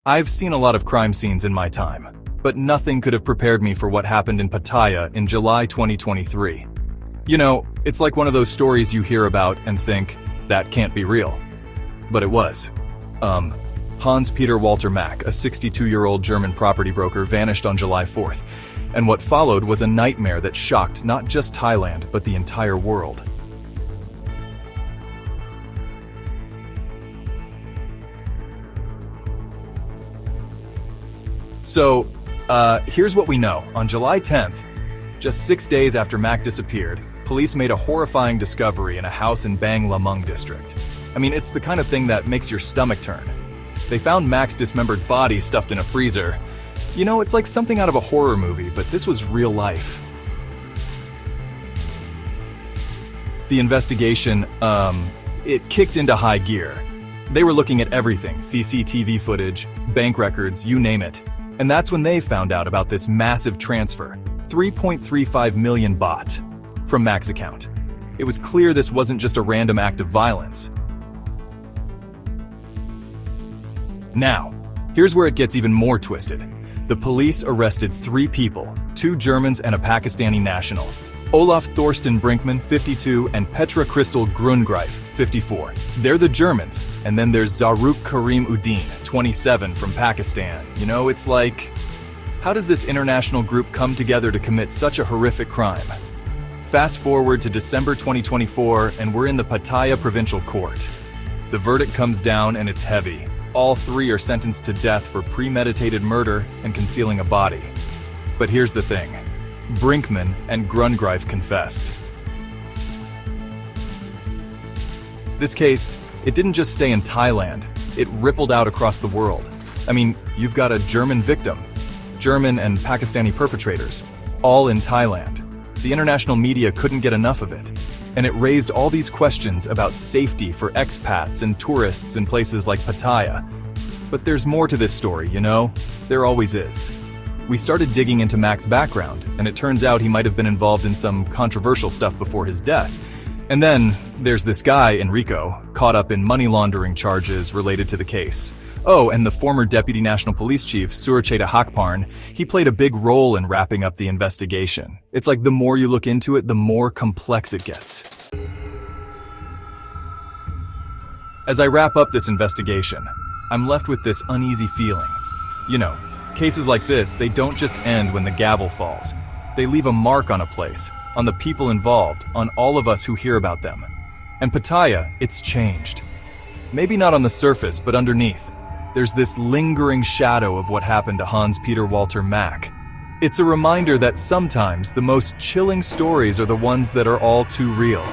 I've seen a lot of crime scenes in my time, but nothing could have prepared me for what happened in Pattaya in July 2023. You know, it's like one of those stories you hear about and think, that can't be real. But it was. Hans Peter Walter Mack, a 62-year-old German property broker, vanished on July 4th, and what followed was a nightmare that shocked not just Thailand, but the entire world. So, here's what we know. On July 10th, just 6 days after Mack disappeared, police made a horrifying discovery in a house in Bang Lamung district. I mean, it's the kind of thing that makes your stomach turn. They found Mack's dismembered body stuffed in a freezer. You know, it's like something out of a horror movie, but this was real life. The investigation, it kicked into high gear. They were looking at everything, CCTV footage, bank records, you name it. And that's when they found out about this massive transfer, 3.35 million baht, from Mack's account. It was clear this wasn't just a random act of violence. Now, here's where it gets even more twisted. The police arrested 3 people, 2 Germans and a Pakistani national. Olaf Thorsten Brinkmann, 52, and Petra Christl Grundgreif, 54. They're the Germans, and then there's Zahrouk Kareem Uddin, 27, from Pakistan. You know, it's like, how does this international group come together to commit such a horrific crime? Fast forward to December 2024, and we're in the Pattaya Provincial Court. The verdict comes down, and it's heavy. All 3 are sentenced to death for premeditated murder and concealing a body. But here's the thing. Brinkmann and Grundgreif confessed. This case, it didn't just stay in Thailand, it rippled out across the world. I mean, you've got a German victim, German and Pakistani perpetrators, all in Thailand. The international media couldn't get enough of it, and it raised all these questions about safety for expats and tourists in places like Pattaya. But there's more to this story, you know? There always is. We started digging into Mack's background, and it turns out he might have been involved in some controversial stuff before his death. And then, there's this guy, Enrico, caught up in money laundering charges related to the case. Oh, and the former Deputy National Police Chief, Surycheta Hakparn, he played a big role in wrapping up the investigation. It's like the more you look into it, the more complex it gets. As I wrap up this investigation, I'm left with this uneasy feeling. You know, cases like this, they don't just end when the gavel falls. They leave a mark on a place, on the people involved, on all of us who hear about them. And Pattaya, it's changed. Maybe not on the surface, but underneath. There's this lingering shadow of what happened to Hans Peter Walter Mack. It's a reminder that sometimes the most chilling stories are the ones that are all too real.